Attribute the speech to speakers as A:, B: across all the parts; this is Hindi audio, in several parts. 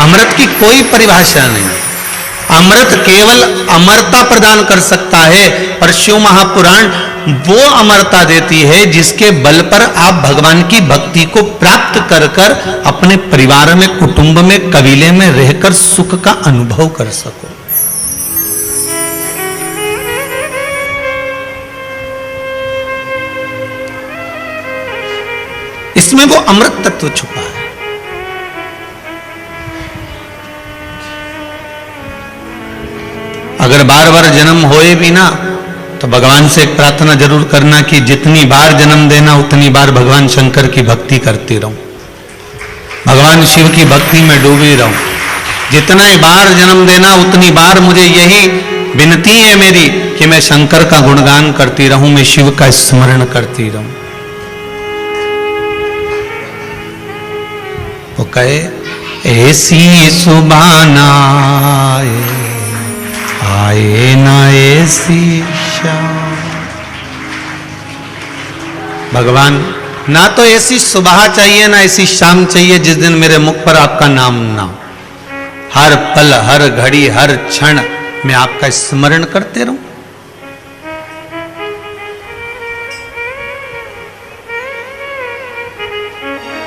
A: अमृत की कोई परिभाषा नहीं। अमृत केवल अमरता प्रदान कर सकता है, पर शिव महापुराण वो अमरता देती है जिसके बल पर आप भगवान की भक्ति को प्राप्त कर कर अपने परिवार में, कुटुंब में, कबीले में रहकर सुख का अनुभव कर सको। इसमें वो अमृत तत्व छुपा है। अगर बार बार जन्म होए भी ना, तो भगवान से एक प्रार्थना जरूर करना कि जितनी बार जन्म देना उतनी बार भगवान शंकर की भक्ति करती रहूं, भगवान शिव की भक्ति में डूबी रहूं। जितना ही बार जन्म देना उतनी बार मुझे यही विनती है मेरी कि मैं शंकर का गुणगान करती रहूं, मैं शिव का स्मरण करती रहूं। वो कहे ऐसी सुबाना आए ना ऐसी शाम। भगवान ना तो ऐसी सुबह चाहिए ना ऐसी शाम चाहिए जिस दिन मेरे मुख पर आपका नाम ना हो। हर पल, हर घड़ी, हर क्षण मैं आपका स्मरण करते रहूं।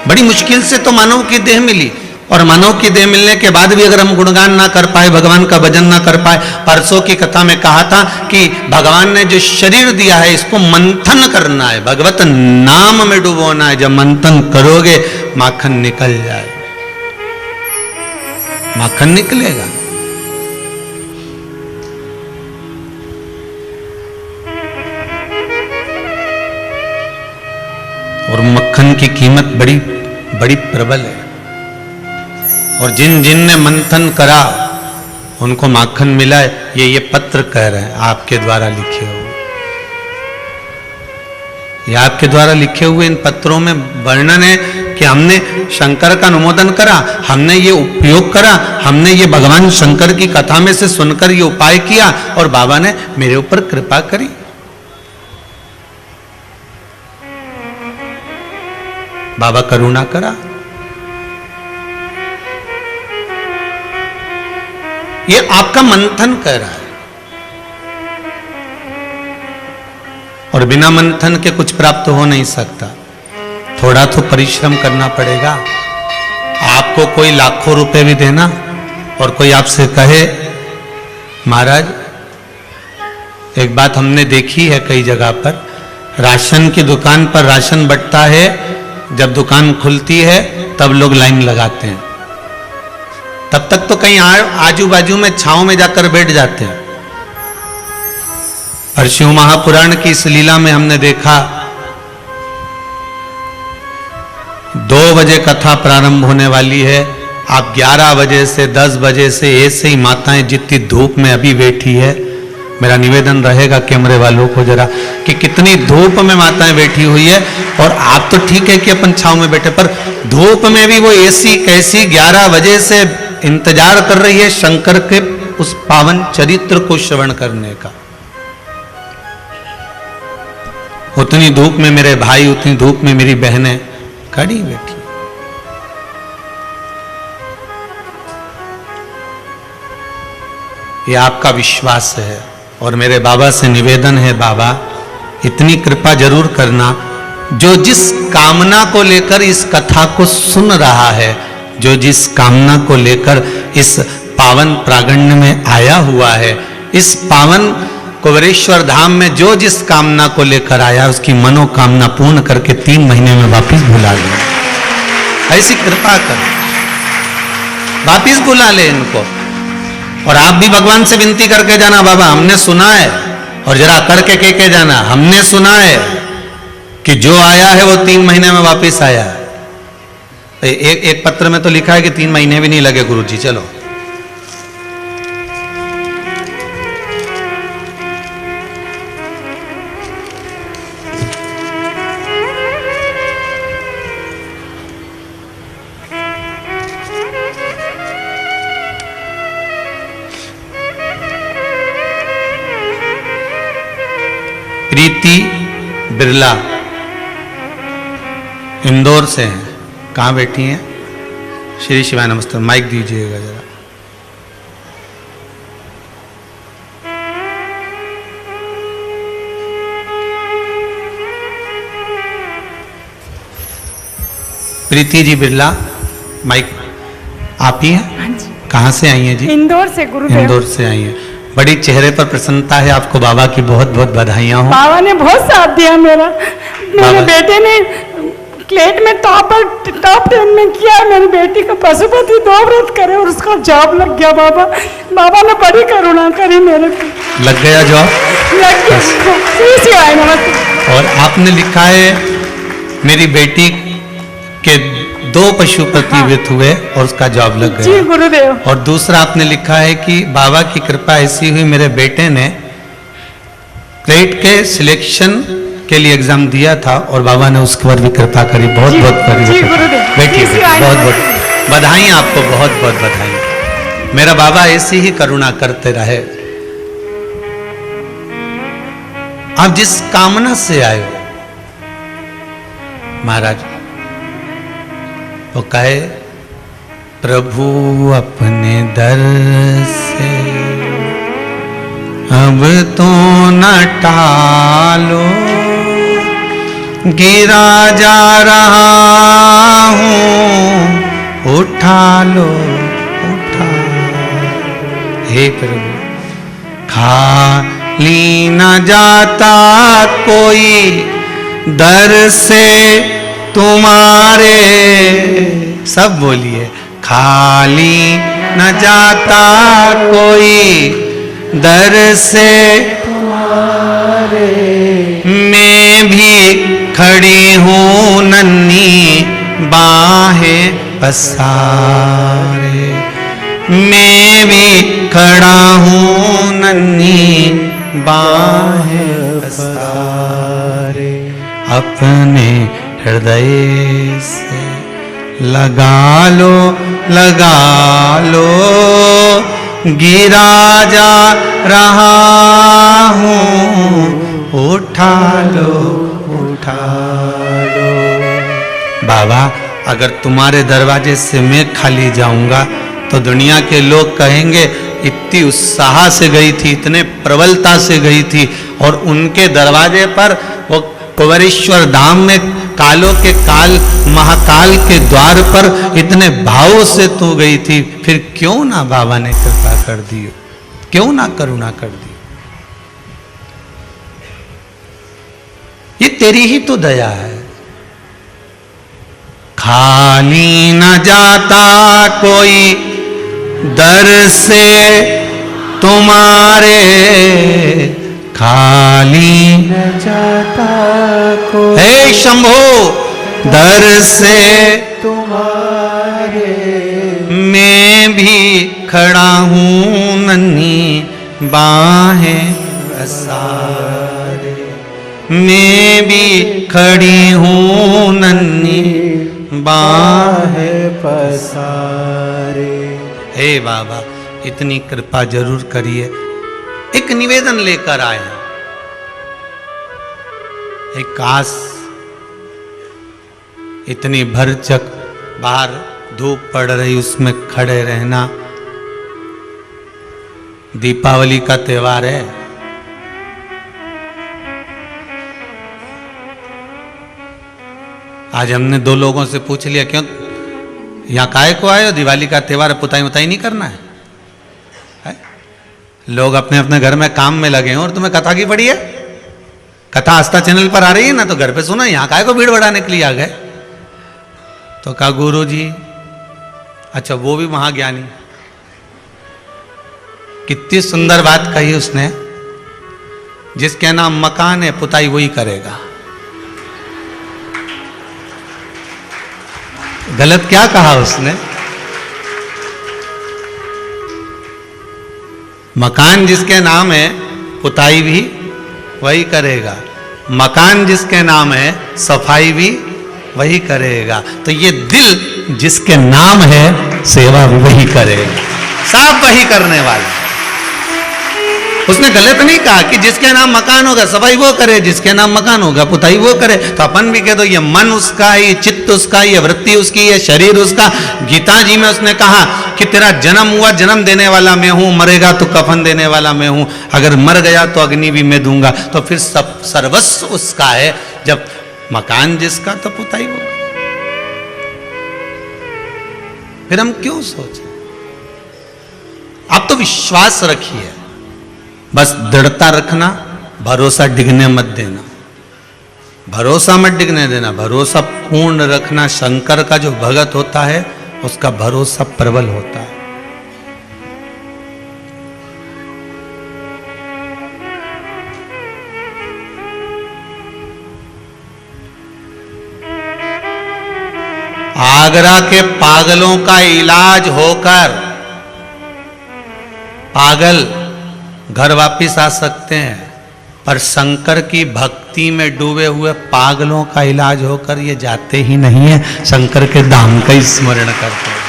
A: बड़ी मुश्किल से तो मानव की देह मिली, और मानव की देह मिलने के बाद भी अगर हम गुणगान ना कर पाए, भगवान का भजन ना कर पाए। परसों की कथा में कहा था कि भगवान ने जो शरीर दिया है इसको मंथन करना है, भगवत नाम में डुबोना है। जब मंथन करोगे माखन निकल जाए, माखन निकलेगा। और मक्खन की कीमत बड़ी बड़ी प्रबल है, और जिन जिन ने मंथन करा उनको माखन मिला है। ये पत्र कह रहे हैं आपके द्वारा लिखे हुए, ये आपके द्वारा लिखे हुए इन पत्रों में वर्णन है कि हमने शंकर का अनुमोदन करा, हमने ये उपयोग करा, हमने ये भगवान शंकर की कथा में से सुनकर ये उपाय किया, और बाबा ने मेरे ऊपर कृपा करी। बाबा करुणा करा। ये आपका मंथन कर रहा है, और बिना मंथन के कुछ प्राप्त हो नहीं सकता। थोड़ा तो परिश्रम करना पड़ेगा। आपको कोई लाखों रुपए भी देना और कोई आपसे कहे महाराज, एक बात हमने देखी है कई जगह पर, राशन की दुकान पर राशन बंटता है, जब दुकान खुलती है तब लोग लाइन लगाते हैं, तब तक तो कहीं आजू बाजू में छांव में जाकर बैठ जाते हैं। और शिव महापुराण की इस लीला में हमने देखा 2 बजे कथा प्रारंभ होने वाली है, आप 11 बजे से 10 बजे से ऐसे ही माताएं जितनी धूप में अभी बैठी है, मेरा निवेदन रहेगा कैमरे वालों को जरा कि कितनी धूप में माताएं बैठी हुई है। और आप तो ठीक है कि अपन छांव में बैठे, पर धूप में भी वो ऐसी कैसी 11 बजे से इंतजार कर रही है शंकर के उस पावन चरित्र को श्रवण करने का। उतनी धूप में मेरे भाई, उतनी धूप में मेरी बहनें खड़ी बैठी। ये आपका विश्वास है, और मेरे बाबा से निवेदन है, बाबा इतनी कृपा जरूर करना, जो जिस कामना को लेकर इस कथा को सुन रहा है, जो जिस कामना को लेकर इस पावन प्रांगण में आया हुआ है, इस पावन कुबेरेश्वर धाम में जो जिस कामना को लेकर आया, उसकी मनोकामना पूर्ण करके 3 महीने में वापिस बुला ले। ऐसी कृपा कर, वापिस बुला ले इनको। और आप भी भगवान से विनती करके जाना, बाबा हमने सुना है, और जरा करके कह के जाना, हमने सुना है कि जो आया है वो 3 महीने में वापिस आया है। एक पत्र में तो लिखा है कि 3 महीने भी नहीं लगे गुरुजी। चलो प्रीति बिरला इंदौर से हैं। कहाँ बैठी हैं? श्री शिवाय नमस्ते। माइक दीजिएगा जरा। प्रीति जी बिरला, माइक आप ही हैं?
B: हाँ जी।
A: कहाँ से आई हैं जी?
B: इंदौर से गुरुदेव।
A: इंदौर से आई हैं। बड़ी चेहरे पर प्रसन्नता है। आपको बाबा की बहुत बहुत बधाइयाँ हो।
B: बाबा ने बहुत साथ दिया मेरा। मेरे बेटे ने क्लेट में टॉप 10 में किया। मेरी बेटी को पशुपति 2 व्रत करे और उसका जॉब लग गया। बाबा ने बड़ी करुणा करी मेरे पे।
A: लग गया जॉब?
B: लग गया। श्री शिवाय नमस्ते।
A: और आपने लिखा है मेरी बेटी के 2 पशुपति व्रत हुए और उसका जॉब लग गया।
B: जी गुरुदेव।
A: और दूसरा आपने लिखा है कि बाबा की कृपा ऐसी हुई, मेरे बेटे ने क्लेट के सिलेक्शन के लिए एग्जाम दिया था और बाबा ने उसके ऊपर भी कृपा करी। बहुत बहुत
B: जी गुरुदेव।
A: बेटी बहुत बहुत बधाई आपको, बहुत बहुत बधाई। मेरा बाबा ऐसी ही करुणा करते रहे। आप जिस कामना से आए हो महाराज, वो कहे प्रभु अपने दर से अब तो न टालो, गिरा जा रहा हूँ उठा लो उठा। हे प्रभु, खाली न जाता कोई दर से तुम्हारे। सब बोलिए, खाली न जाता कोई दर से तुम्हारे। मैं भी खड़ी हूँ नन्ही बाहें पसारे। मैं भी खड़ा हूँ नन्ही बाहें पसारे। अपने हृदय से लगा लो, गिरा जा रहा हूँ उठा लो। बाबा, अगर तुम्हारे दरवाजे से मैं खाली जाऊंगा तो दुनिया के लोग कहेंगे इतनी उत्साह से गई थी, इतने प्रबलता से गई थी, और उनके दरवाजे पर वो कुंवरेश्वर धाम में कालों के काल महाकाल के द्वार पर इतने भाव से तू गई थी, फिर क्यों ना बाबा ने कृपा कर दी, क्यों ना करुणा कर दी? ये तेरी ही तो दया है। खाली न जाता कोई दर से तुम्हारे, खाली न जाता कोई हे शंभो दर से तुम्हारे। मैं भी खड़ा हूँ नन्ही बाहें पसारे। मैं भी खड़ी हूँ नन्ही बाहें पसारे। हे बाबा, इतनी कृपा जरूर करिए। एक निवेदन लेकर आए हैं। एक काश इतनी भरचक बाहर धूप पड़ रही, उसमें खड़े रहना। दीपावली का त्योहार है। आज हमने 2 लोगों से पूछ लिया, क्यों यहाँ काहे को आए हो? दिवाली का त्योहार, पुताई मुताई नहीं करना है? लोग अपने अपने घर में काम में लगे हैं और तुम्हें कथा की पड़ी है। कथा आस्था चैनल पर आ रही है ना, तो घर पे सुना, यहाँ काहे को भीड़ बढ़ाने के लिए आ गए? तो कहा गुरु जी, अच्छा वो भी महाज्ञानी। कितनी सुंदर बात कही उसने, जिसके नाम मकान है पुताई वही करेगा। गलत क्या कहा उसने? मकान जिसके नाम है पुताई भी वही करेगा, मकान जिसके नाम है सफाई भी वही करेगा। तो ये दिल जिसके नाम है सेवा भी वही करेगा, सब वही करने वाले। उसने गलत नहीं कहा कि जिसके नाम मकान होगा सफाई वो करे, जिसके नाम मकान होगा पुताई वो करे। तो अपन भी कह दो ये मन उसका है, ये चित्त उसका है, ये वृत्ति उसकी, ये शरीर उसका। गीता जी में उसने कहा कि तेरा जन्म हुआ, जन्म देने वाला मैं हूं, मरेगा तो कफन देने वाला मैं हूं, अगर मर गया तो अग्नि भी मैं दूंगा। तो फिर सब सर्वस्व उसका है। जब मकान जिसका तो पुताई वो, फिर हम क्यों सोचें? आप तो विश्वास रखिए, बस दृढ़ता रखना, भरोसा डिगने मत देना, भरोसा मत डिगने देना, भरोसा पूर्ण रखना। शंकर का जो भगत होता है उसका भरोसा प्रबल होता है। आगरा के पागलों का इलाज होकर पागल घर वापिस आ सकते हैं, पर शंकर की भक्ति में डूबे हुए पागलों का इलाज होकर ये जाते ही नहीं है, शंकर के धाम का स्मरण करते हैं।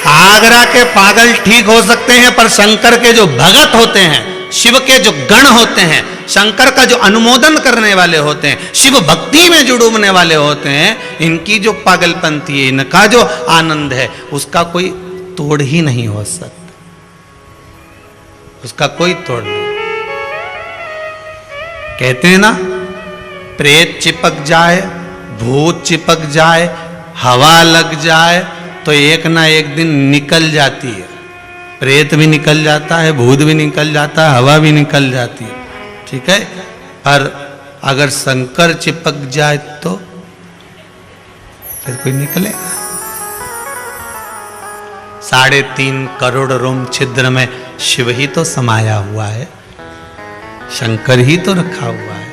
A: आगरा के पागल ठीक हो सकते हैं, पर शंकर के जो भगत होते हैं, शिव के जो गण होते हैं, शंकर का जो अनुमोदन करने वाले होते हैं, शिव भक्ति में जो डूबने वाले होते हैं, इनकी जो पागलपंथी है, इनका जो आनंद है, उसका कोई तोड़ ही नहीं हो सकता, उसका कोई तोड़ नहीं। कहते हैं ना, प्रेत चिपक जाए, भूत चिपक जाए, हवा लग जाए तो एक ना एक दिन निकल जाती है। प्रेत भी निकल जाता है, भूत भी निकल जाता है, हवा भी निकल जाती है, ठीक है। पर अगर शंकर चिपक जाए तो फिर कोई निकलेगा? 3.5 करोड़ रोम छिद्र में शिव ही तो समाया हुआ है, शंकर ही तो रखा हुआ है।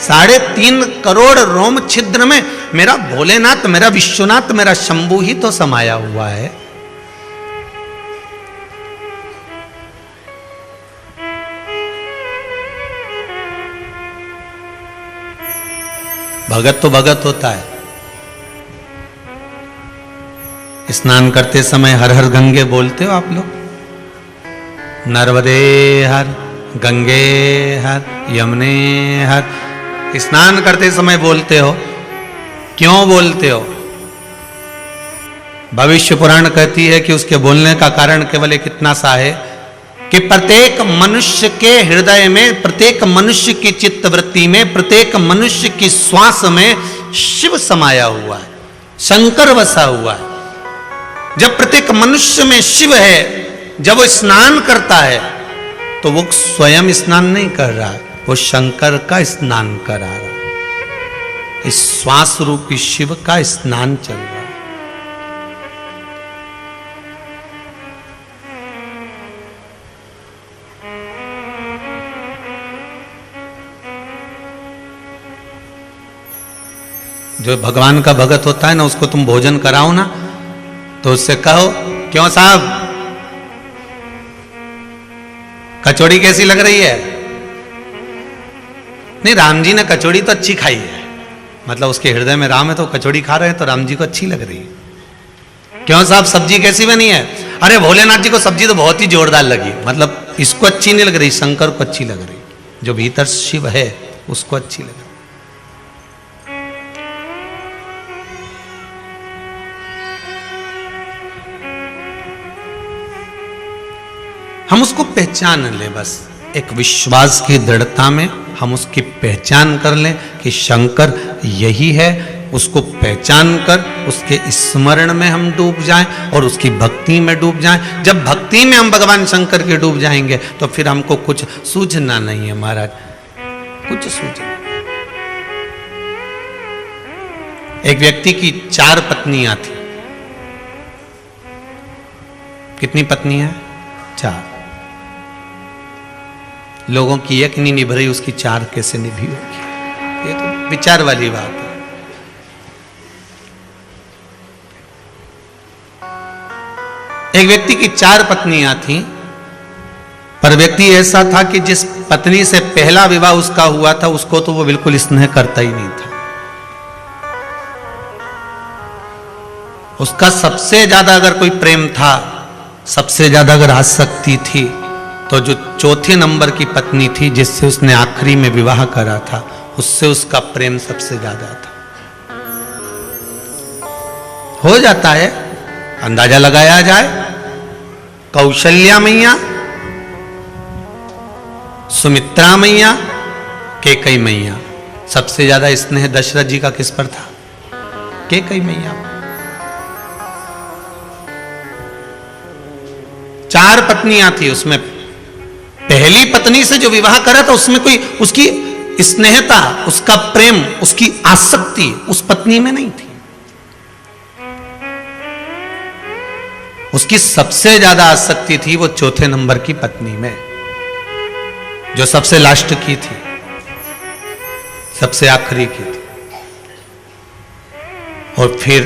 A: साढ़े 3 करोड़ रोम छिद्र में मेरा भोलेनाथ, मेरा विश्वनाथ, मेरा शंभू ही तो समाया हुआ है। भगत तो भगत होता है। स्नान करते समय हर हर गंगे बोलते हो आप लोग? नर्मदे हर, गंगे हर, यमुने हर, स्नान करते समय बोलते हो। क्यों बोलते हो? भविष्य पुराण कहती है कि उसके बोलने का कारण केवल एक इतना सा है कि प्रत्येक मनुष्य के हृदय में, प्रत्येक मनुष्य की चित्त वृत्ति में, प्रत्येक मनुष्य की श्वास में शिव समाया हुआ है, शंकर बसा हुआ है। जब प्रत्येक मनुष्य में शिव है, जब वो स्नान करता है तो वो स्वयं स्नान नहीं कर रहा है, वो शंकर का स्नान करा रहा है। इस श्वास रूपी शिव का स्नान चल रहा है। जो भगवान का भगत होता है ना, उसको तुम भोजन कराओ ना, तो उससे कहो, क्यों साहब कचौड़ी कैसी लग रही है? नहीं, राम जी ने कचौड़ी तो अच्छी खाई है, मतलब उसके हृदय में राम है तो कचौड़ी खा रहे हैं तो राम जी को अच्छी लग रही है। क्यों साहब सब्जी कैसी बनी है? अरे भोलेनाथ जी को सब्जी तो बहुत ही जोरदार लगी, मतलब इसको अच्छी नहीं लग रही, शंकर को अच्छी लग रही, जो भीतर शिव है उसको अच्छी लग रही। हम उसको पहचान लें, बस एक विश्वास की दृढ़ता में हम उसकी पहचान कर लें कि शंकर यही है। उसको पहचान कर उसके स्मरण में हम डूब जाएं और उसकी भक्ति में डूब जाएं। जब भक्ति में हम भगवान शंकर के डूब जाएंगे तो फिर हमको कुछ सूझना नहीं है महाराज, कुछ सूझना। एक व्यक्ति की 4 पत्नियां थी। कितनी पत्नी है? 4। लोगों की एक नहीं निभ रही, उसकी 4 कैसे निभी होगी? ये तो विचार वाली बात है। एक व्यक्ति की 4 पत्नियां थीं, पर व्यक्ति ऐसा था कि जिस पत्नी से पहला विवाह उसका हुआ था उसको तो वो बिल्कुल स्नेह करता ही नहीं था। उसका सबसे ज्यादा अगर कोई प्रेम था, सबसे ज्यादा अगर आसक्ति थी, तो जो चौथे नंबर की पत्नी थी जिससे उसने आखिरी में विवाह करा था, उससे उसका प्रेम सबसे ज्यादा था। हो जाता है, अंदाजा लगाया जाए। कौशल्या मैया, सुमित्रा मैया, कैकेयी मैया। सबसे ज्यादा स्नेह दशरथ जी का किस पर था? कैकेयी मैया। 4 पत्नियां थी, उसमें पहली पत्नी से जो विवाह करा था उसमें कोई उसकी स्नेहता, उसका प्रेम, उसकी आसक्ति उस पत्नी में नहीं थी। उसकी सबसे ज्यादा आसक्ति थी वो चौथे नंबर की पत्नी में, जो सबसे लास्ट की थी, सबसे आखिरी की थी। और फिर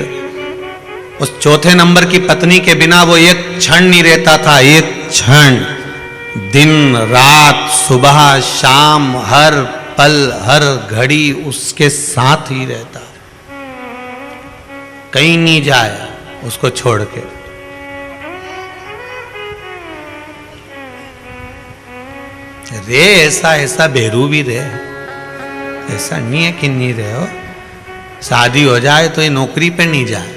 A: उस चौथे नंबर की पत्नी के बिना वो एक क्षण नहीं रहता था, एक क्षण। दिन रात सुबह शाम हर पल हर घड़ी उसके साथ ही रहता, कहीं नहीं जाए उसको छोड़ के। रे ऐसा ऐसा बेरू भी रहे, ऐसा नहीं है कि नहीं रहे हो। शादी हो जाए तो ये नौकरी पे नहीं जाए,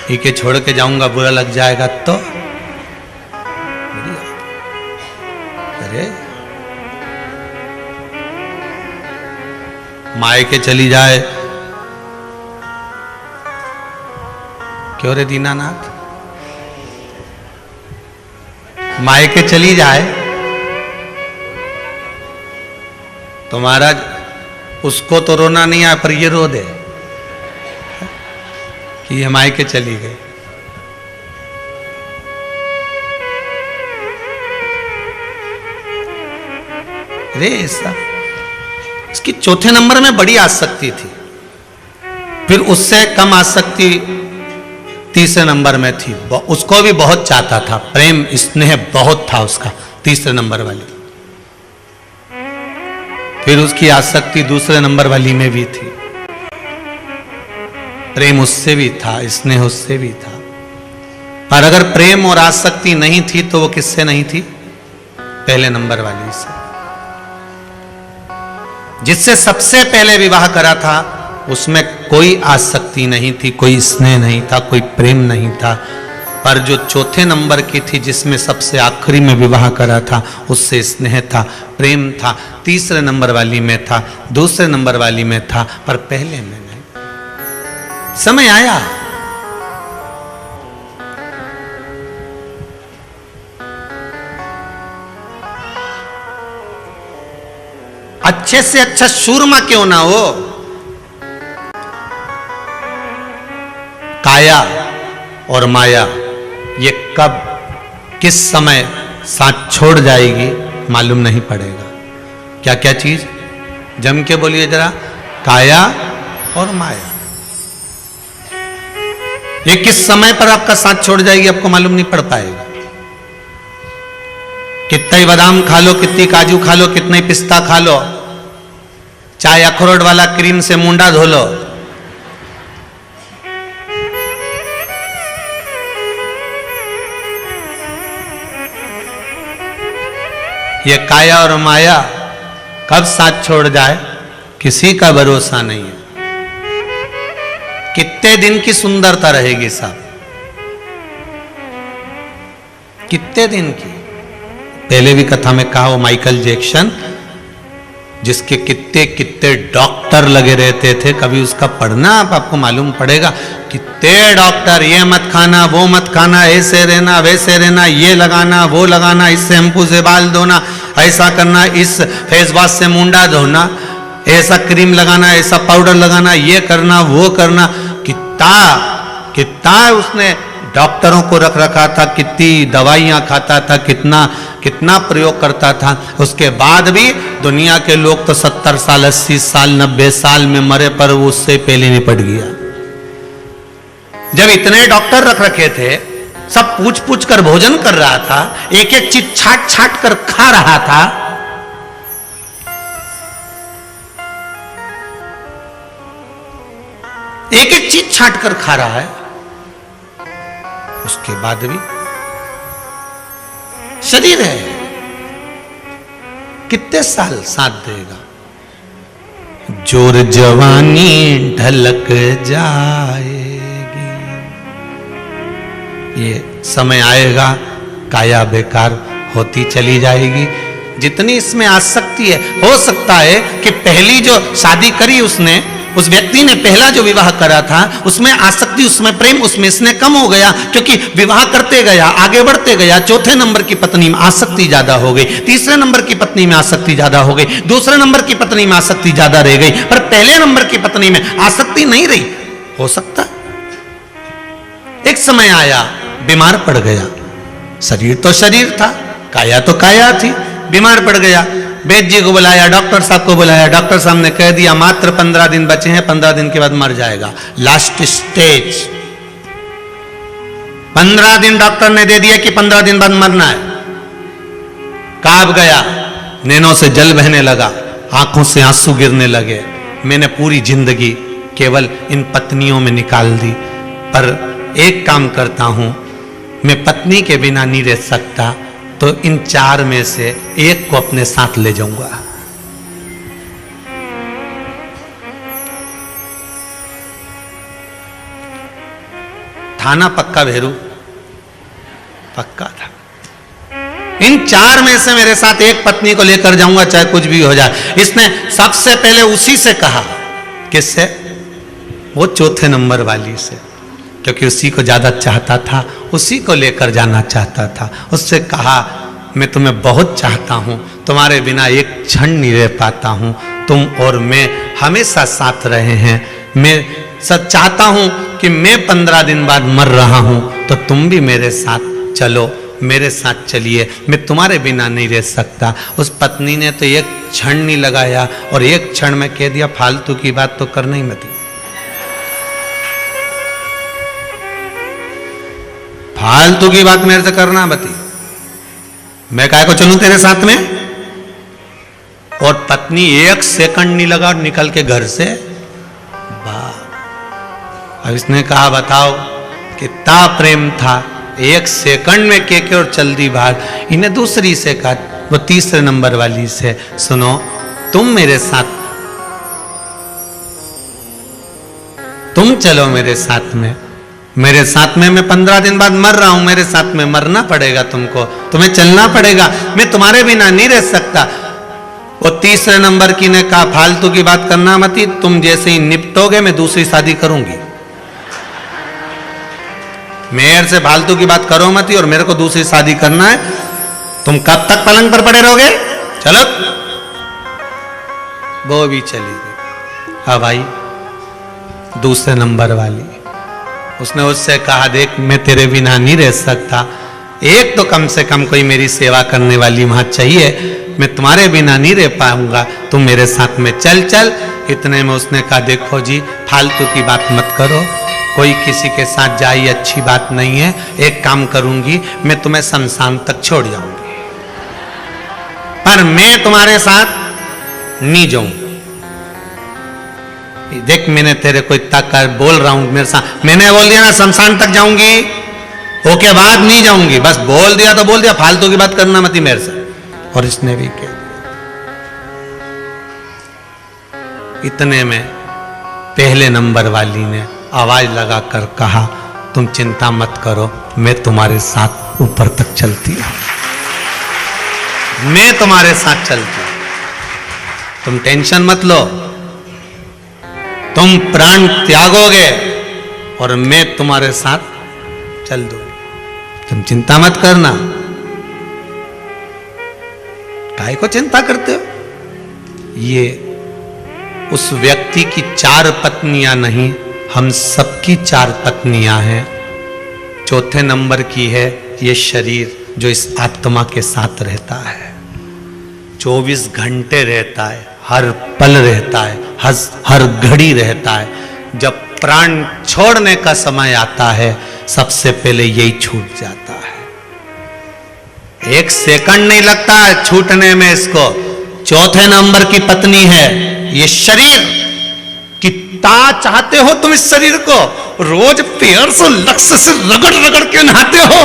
A: ये के छोड़ के जाऊंगा बुरा लग जाएगा तो। अरे मायके चली जाए, क्यों रे दीनानाथ, मायके चली जाए तो महाराज उसको तो रोना नहीं आया, पर ये रो दे कि ये मायके चली गई। रे ऐसा, इसकी चौथे नंबर में बड़ी आसक्ति थी, फिर उससे कम आसक्ति तीसरे नंबर में थी, उसको भी बहुत चाहता था, प्रेम स्नेह बहुत था उसका तीसरे नंबर वाली। फिर उसकी आसक्ति दूसरे नंबर वाली में भी थी, प्रेम उससे भी था, स्नेह उससे भी था। पर अगर प्रेम और आसक्ति नहीं थी तो वो किससे नहीं थी? पहले नंबर वाली से, जिससे सबसे पहले विवाह करा था उसमें कोई आसक्ति नहीं थी, कोई स्नेह नहीं था, कोई प्रेम नहीं था। पर जो चौथे नंबर की थी जिसमें सबसे आखिरी में विवाह करा था, उससे स्नेह था, प्रेम था, तीसरे नंबर वाली में था, दूसरे नंबर वाली में था, पर पहले में नहीं। समय आया, अच्छे से अच्छा शूरमा क्यों ना हो, काया और माया ये कब किस समय साथ छोड़ जाएगी मालूम नहीं पड़ेगा। क्या क्या चीज? जम के बोलिए जरा। काया और माया ये किस समय पर आपका साथ छोड़ जाएगी आपको मालूम नहीं पड़ पाएगा। कितना ही बादाम खा लो, कितनी काजू खा लो, कितना ही पिस्ता खा लो, चाहे अखरोट वाला क्रीम से मुंडा धो लो, ये काया और माया कब साथ छोड़ जाए किसी का भरोसा नहीं है। कितने दिन की सुंदरता रहेगी साहब, कितने दिन की। पहले भी कथा में कहा वो माइकल जैक्सन जिसके कितने कितने डॉक्टर लगे रहते थे, कभी उसका पढ़ना आपको मालूम पड़ेगा। कितने डॉक्टर, ये मत खाना, वो मत खाना, ऐसे रहना, वैसे रहना, ये लगाना, वो लगाना, इस शैम्पू से बाल धोना, ऐसा करना, इस फेस वॉश से मुंडा धोना, ऐसा क्रीम लगाना, ऐसा पाउडर लगाना, ये करना, वो करना। कितना कितना उसने डॉक्टरों को रख रखा था, कितनी दवाइयां खाता था, कितना कितना प्रयोग करता था। उसके बाद भी दुनिया के लोग तो 70 साल, 80 साल, 90 साल में मरे, पर वो उससे पहले निपट गया। जब इतने डॉक्टर रख रखे थे, सब पूछ पूछ कर भोजन कर रहा था, एक एक चीज छाट छाट कर खा रहा था, एक एक चीज छाट कर खा रहा है, उसके बाद भी शरीर है, कितने साल साथ देगा। जोर जवानी ढलक जाएगी, ये समय आएगा काया बेकार होती चली जाएगी। जितनी इसमें आसक्ति है, हो सकता है कि पहली जो शादी करी उसने, उस व्यक्ति ने पहला जो विवाह करा था उसमें आसक्ति, उसमें प्रेम, उसमें इसने कम हो गया, क्योंकि विवाह करते गया, आगे बढ़ते गया, चौथे नंबर की पत्नी में आसक्ति ज्यादा हो गई, तीसरे नंबर की पत्नी में आसक्ति ज्यादा हो गई, दूसरे नंबर की पत्नी में आसक्ति ज्यादा रह गई, पर पहले नंबर की पत्नी में आसक्ति नहीं रही। हो सकता एक समय आया बीमार पड़ गया, शरीर तो शरीर था, काया तो काया थी, बीमार पड़ गया। वैद्य जी को बुलाया, डॉक्टर साहब को बुलाया, डॉक्टर साहब ने कह दिया मात्र 15 दिन बचे हैं, 15 दिन के बाद मर जाएगा, लास्ट स्टेज। 15 दिन डॉक्टर ने दे दिया कि 15 दिन बाद मरना है। कांप गया, नैनों से जल बहने लगा, आंखों से आंसू गिरने लगे। मैंने पूरी जिंदगी केवल इन पत्नियों में निकाल दी, पर एक काम करता हूं, मैं पत्नी के बिना नहीं रह सकता, तो इन 4 में से एक को अपने साथ ले जाऊंगा। थाना पक्का भेरू, पक्का था। इन 4 में से मेरे साथ एक पत्नी को लेकर जाऊंगा, चाहे कुछ भी हो जाए। इसने सबसे पहले उसी से कहा, किससे? वो चौथे नंबर वाली से, क्योंकि उसी को ज्यादा चाहता था, उसी को लेकर जाना चाहता था। उससे कहा मैं तुम्हें बहुत चाहता हूं, तुम्हारे बिना एक क्षण नहीं रह पाता हूं, तुम और मैं हमेशा साथ रहे हैं, मैं सच चाहता हूं कि मैं 15 दिन बाद मर रहा हूं, तो तुम भी मेरे साथ चलो, मेरे साथ चलिए, मैं तुम्हारे बिना नहीं रह सकता। उस पत्नी ने तो एक क्षण नहीं लगाया और एक क्षण में कह दिया फालतू की बात तो करना ही मत, फालतू की बात मेरे से करना बती, मैं काहे को चलूं तेरे साथ में। और पत्नी एक सेकंड नहीं लगा निकल के घर से बाहर। अब इसने कहा बताओ कितना प्रेम था, एक सेकंड में के और चल दी बाहर। इन्हें दूसरी से कहा, वो तीसरे नंबर वाली से, सुनो तुम मेरे साथ, तुम चलो मेरे साथ में, मेरे साथ में, मैं 15 दिन बाद मर रहा हूं, मेरे साथ में मरना पड़ेगा तुमको, तुम्हें चलना पड़ेगा, मैं तुम्हारे बिना नहीं रह सकता। वो तीसरे नंबर की ने कहा फालतू की बात करना मत, तुम जैसे ही निपटोगे मैं दूसरी शादी करूंगी, मेरे से फालतू की बात करो मत और मेरे को दूसरी शादी करना है, तुम कब तक पलंग पर पड़े रहोगे, चलो। वो भी चली गई। हाँ भाई, दूसरे नंबर वाली, उसने उससे कहा देख मैं तेरे बिना नहीं रह सकता, एक तो कम से कम कोई मेरी सेवा करने वाली वहां चाहिए, मैं तुम्हारे बिना नहीं रह पाऊंगा, तुम मेरे साथ में चल चल। इतने में उसने कहा देखो जी फालतू की बात मत करो, कोई किसी के साथ जाए अच्छी बात नहीं है, एक काम करूंगी मैं तुम्हें शमशान तक छोड़ जाऊंगी, पर मैं तुम्हारे साथ नहीं जाऊंगी। देख मैंने तेरे को इतना कर बोल रहा हूं, मेरे साथ मैंने बोल दिया ना शमशान तक जाऊंगी, ओके बाद नहीं जाऊंगी, बस बोल दिया तो बोल दिया, फालतू की बात करना मत मेरे से। और इसने भी कह दिया। इतने में पहले नंबर वाली ने आवाज लगाकर कहा तुम चिंता मत करो, मैं तुम्हारे साथ ऊपर तक चलती हूं, मैं तुम्हारे साथ चलती हूं, तुम टेंशन मत लो, तुम प्राण त्यागोगे और मैं तुम्हारे साथ चल दूंगी, तुम चिंता मत करना। काहे को चिंता करते हो? ये उस व्यक्ति की 4 पत्नियां नहीं, हम सबकी 4 पत्नियां हैं। चौथे नंबर की है ये शरीर जो इस आत्मा के साथ रहता है, 24 घंटे रहता है, हर पल रहता है, हर घड़ी रहता है। जब प्राण छोड़ने का समय आता है सबसे पहले यही छूट जाता है, एक सेकंड नहीं लगता है छूटने में इसको। चौथे नंबर की पत्नी है ये शरीर कितना चाहते हो तुम इस शरीर को, रोज पैर से लक्ष्य से रगड़ रगड़ के नहाते हो।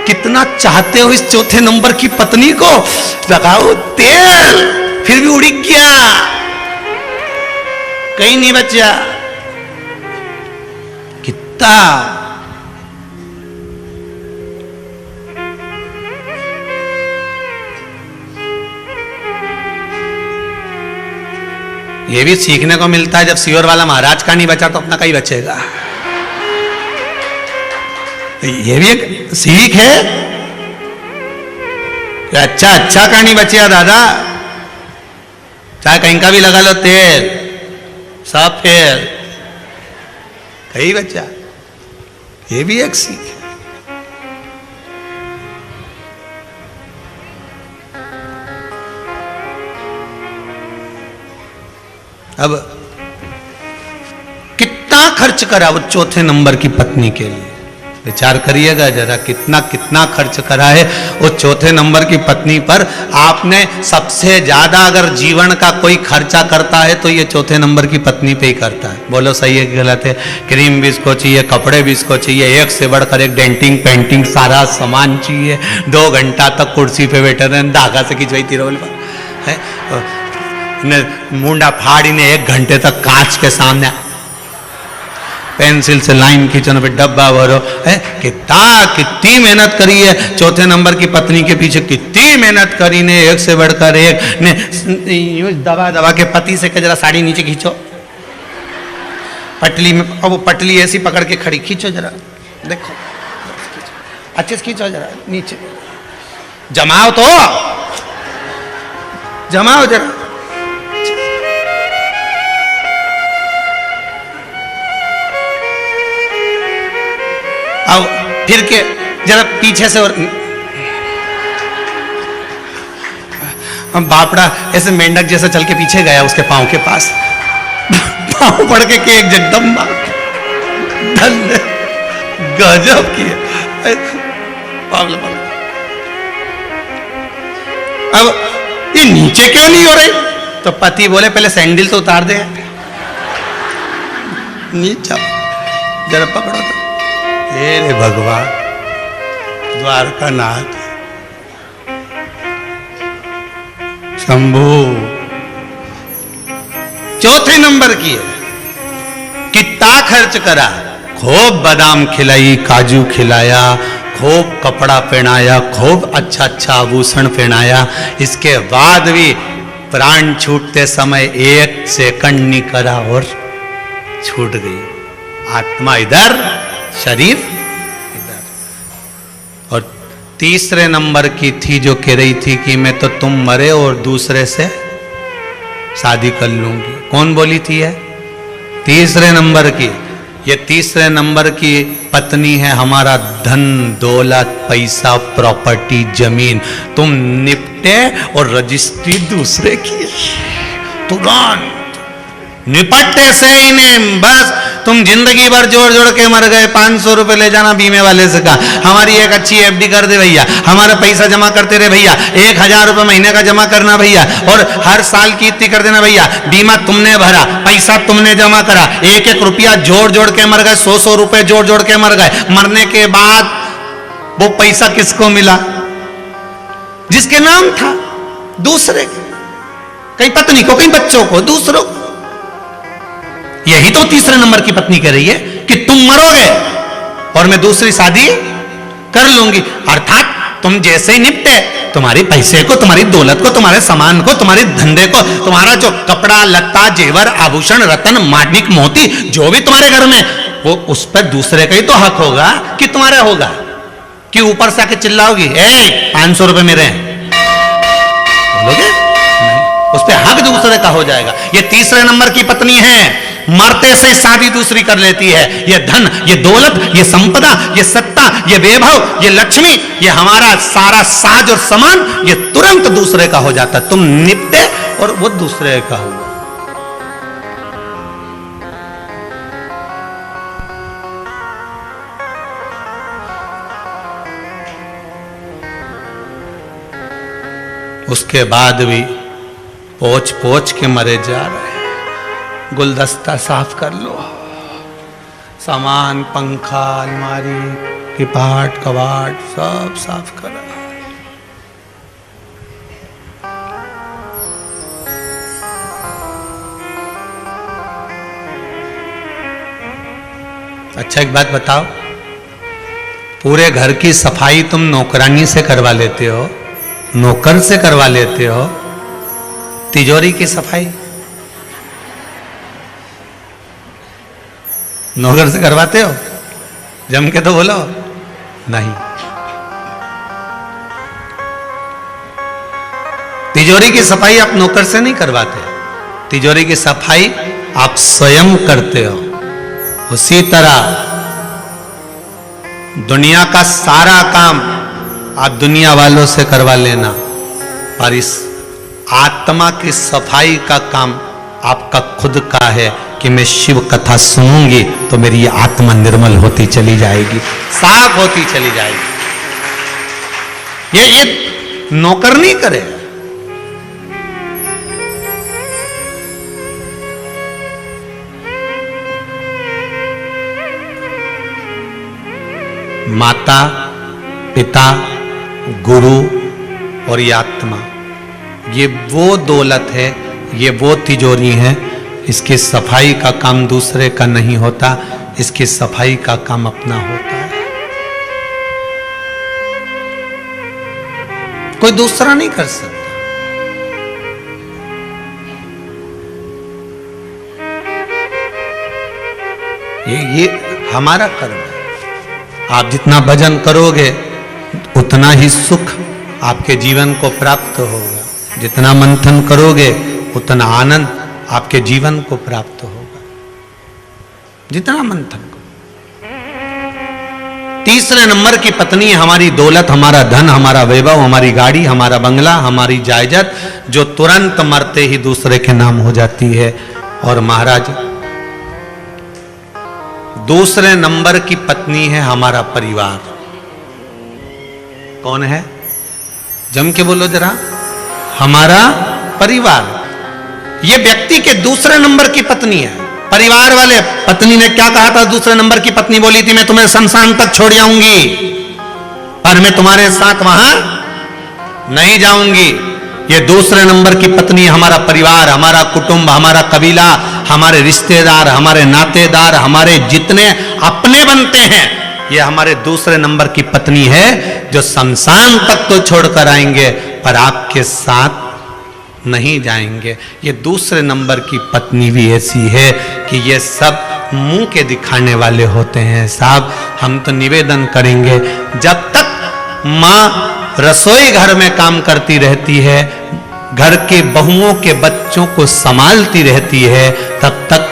A: कितना चाहते हो इस चौथे नंबर की पत्नी को, लगाओ तेल, फिर भी उड़ी गया, कहीं नहीं बचा। कितना ये भी सीखने को मिलता है, जब सीवर वाला महाराज का नहीं बचा तो अपना का ही बचेगा। ये भी एक सीख है। अच्छा अच्छा का नहीं बचिया दादा, चाहे कहीं का भी लगा लो तेल, सब फेल, कहीं बचा। ये भी एक सीख है। अब कितना खर्च करा वो चौथे नंबर की पत्नी के लिए, विचार करिएगा जरा, कितना कितना खर्च करा है वो चौथे नंबर की पत्नी पर। आपने सबसे ज्यादा अगर जीवन का कोई खर्चा करता है तो ये चौथे नंबर की पत्नी पे ही करता है। बोलो सही है कि गलत है? क्रीम भी इसको चाहिए, कपड़े भी इसको चाहिए, एक से बढ़कर एक डेंटिंग पेंटिंग सारा सामान चाहिए। 2 घंटा तक कुर्सी पे बैठे रहे, धागा से खिंचवाई तिरोल है, मुंडा फाड़ी ने 1 घंटे तक कांच के सामने पेंसिल से लाइन खींचने पे डब्बा भरो है। कितनी मेहनत करी है चौथे नंबर की पत्नी के पीछे, कितनी मेहनत करी ने, एक से बढ़कर एक ने। दबा दबा के पति से कह जरा साड़ी नीचे खींचो, पटली में, अब वो पटली ऐसी पकड़ के खड़ी, खींचो जरा, देखो अच्छे से खींचो जरा नीचे, जमाओ तो जमाओ जरा। अब फिर के जरा पीछे से, और बापड़ा ऐसे मेंढक जैसा चल के पीछे गया उसके पांव के पास, पांव पड़ के एक जगदम्बा गजब की। अब ये नीचे क्यों नहीं हो रही? तो पति बोले पहले सैंडल तो उतार दे, नीचे जरा पकड़ो तो। हे भगवान द्वारका नाथ शंभू, चौथे नंबर की है। कितना खर्च करा, खूब बादाम खिलाई, काजू खिलाया, खूब कपड़ा पहनाया, खूब अच्छा अच्छा आभूषण पहनाया। इसके बाद भी प्राण छूटते समय 1 सेकंड नहीं करा और छूट गई। आत्मा इधर, शरीर इधर। और तीसरे नंबर की थी जो कह रही थी कि मैं तो तुम मरे और दूसरे से शादी कर लूंगी। कौन बोली थी है? तीसरे नंबर की। ये तीसरे नंबर की पत्नी है हमारा धन दौलत पैसा प्रॉपर्टी जमीन। तुम निपटे और रजिस्ट्री दूसरे की, तुरंत निपटते से ही नहीं, बस तुम जिंदगी भर जोड़ जोड़ के मर गए। 500 रुपए ले जाना बीमे वाले से कहा, हमारी एक अच्छी एफडी कर दे भैया, हमारा पैसा जमा करते रहे भैया, 1000 रुपए महीने का जमा करना भैया, और हर साल की इतनी कर देना भैया। बीमा तुमने भरा, पैसा तुमने जमा करा, 1-1 रुपया जोड़ जोड़ के मर गए, 100-100 रुपए जोड़ जोड़ के मर गए। मरने के बाद वो पैसा किसको मिला? जिसके नाम था दूसरे के, कहीं पत्नी को, कहीं बच्चों को, दूसरों को। यही तो तीसरे नंबर की पत्नी कह रही है कि तुम मरोगे और मैं दूसरी शादी कर लूंगी। अर्थात तुम जैसे ही निपटे, तुम्हारे पैसे को, तुम्हारी दौलत को, तुम्हारे सामान को, तुम्हारे धंधे को, तुम्हारा जो कपड़ा लत्ता जेवर आभूषण रतन माणिक मोती जो भी तुम्हारे घर में, वो उस पर दूसरे का ही तो हक होगा कि तुम्हारा होगा। कि ऊपर से आके चिल्लाओगी, 500 रुपए मेरे हैं, बोलोगे? नहीं, उस पर हक दूसरे का हो जाएगा। ये तीसरे नंबर की पत्नी है, मरते से शादी दूसरी कर लेती है। ये धन, ये दौलत, ये संपदा, ये सत्ता, ये वैभव, ये लक्ष्मी, ये हमारा सारा साज और सामान, ये तुरंत दूसरे का हो जाता। तुम निपटे और वो दूसरे का हुआ। उसके बाद भी पोछ पोछ के मरे जा रहे हैं। गुलदस्ता साफ कर लो, सामान, पंखा, अलमारी, किपाट, कवाट सब साफ करा। अच्छा एक बात बताओ, पूरे घर की सफाई तुम नौकरानी से करवा लेते हो, नौकर से करवा लेते हो, तिजोरी की सफाई नौकर से करवाते हो? जम के तो बोलो नहीं। तिजोरी की सफाई आप नौकर से नहीं करवाते, तिजोरी की सफाई आप स्वयं करते हो। उसी तरह दुनिया का सारा काम आप दुनिया वालों से करवा लेना, और इस आत्मा की सफाई का काम आपका खुद का है कि मैं शिव कथा सुनूंगी तो मेरी ये आत्मा निर्मल होती चली जाएगी, साफ होती चली जाएगी। ये नौकर नहीं करे। माता, पिता, गुरु और ये आत्मा, ये वो दौलत है, ये वो तिजोरी है। इसकी सफाई का काम दूसरे का नहीं होता, इसकी सफाई का काम अपना होता है। कोई दूसरा नहीं कर सकता। ये हमारा कर्म है। आप जितना भजन करोगे उतना ही सुख आपके जीवन को प्राप्त होगा, जितना मंथन करोगे उतना आनंद आपके जीवन को प्राप्त होगा, जितना मंथन करो। तीसरे नंबर की पत्नी हमारी दौलत, हमारा धन, हमारा वैभव, हमारी गाड़ी, हमारा बंगला, हमारी जायदाद, जो तुरंत मरते ही दूसरे के नाम हो जाती है। और महाराज, दूसरे नंबर की पत्नी है हमारा परिवार। कौन है? जम के बोलो जरा। हमारा परिवार, ये व्यक्ति के दूसरे नंबर की पत्नी है। परिवार वाले, पत्नी ने क्या कहा था? दूसरे नंबर की पत्नी बोली थी, मैं तुम्हें शमशान तक छोड़ जाऊंगी, पर मैं तुम्हारे साथ वहां नहीं जाऊंगी। ये दूसरे नंबर की पत्नी हमारा परिवार, हमारा कुटुंब, हमारा कबीला, हमारे रिश्तेदार, हमारे नातेदार, हमारे जितने अपने बनते हैं, ये हमारे दूसरे नंबर की पत्नी है, जो शमशान तक तो छोड़कर आएंगे पर आपके साथ नहीं जाएंगे। ये दूसरे नंबर की पत्नी भी ऐसी है कि ये सब मुंह के दिखाने वाले होते हैं। साहब, हम तो निवेदन करेंगे, जब तक माँ रसोई घर में काम करती रहती है, घर के बहुओं के बच्चों को संभालती रहती है, तब तक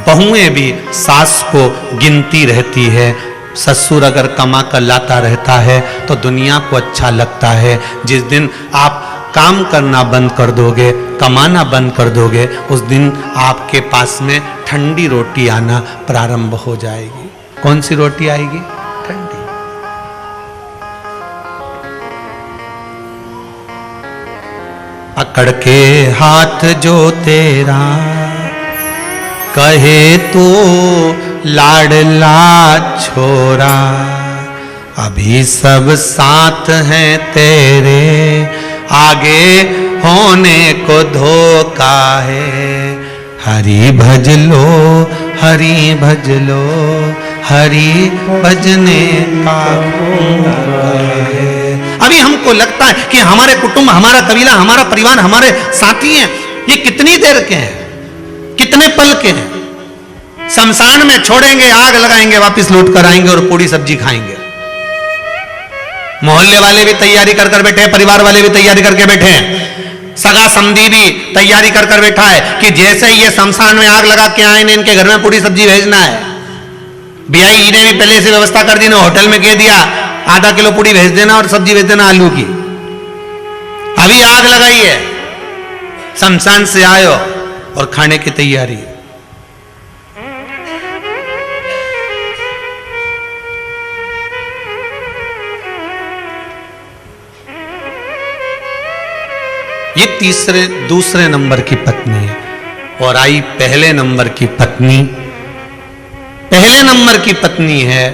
A: बहुएं भी सास को गिनती रहती है। ससुर अगर कमा कर लाता रहता है तो दुनिया को अच्छा लगता है। जिस दिन आप काम करना बंद कर दोगे, कमाना बंद कर दोगे, उस दिन आपके पास में ठंडी रोटी आना प्रारंभ हो जाएगी। कौन सी रोटी आएगी? ठंडी। पकड़ के हाथ जो तेरा, कहे तो लाडला छोरा, अभी सब साथ हैं तेरे, आगे होने को धोखा है। हरि भज लो, हरि भज लो, हरि भजने का है। अभी हमको लगता है कि हमारे कुटुंब, हमारा कबीला, हमारा परिवार, हमारे साथी हैं, ये कितनी देर के हैं, कितने पल के हैं। शमशान में छोड़ेंगे, आग लगाएंगे, वापस लौट कर आएंगे और पूरी सब्जी खाएंगे। मोहल्ले वाले भी तैयारी कर कर बैठे हैं, परिवार वाले भी तैयारी करके बैठे हैं, सगा समधी भी तैयारी कर कर बैठा है कि जैसे ही ये शमशान में आग लगा के आए, इनके घर में पूरी सब्जी भेजना है। बियाई ने भी पहले से व्यवस्था कर दी ना, होटल में कह दिया आधा किलो पूरी भेज देना और सब्जी भेज देना आलू की। अभी आग लगाई है, शमशान से आए हो और खाने की तैयारी है। ये दूसरे नंबर की पत्नी है। और आई पहले नंबर की पत्नी। पहले नंबर की पत्नी है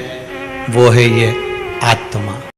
A: वो है ये आत्मा।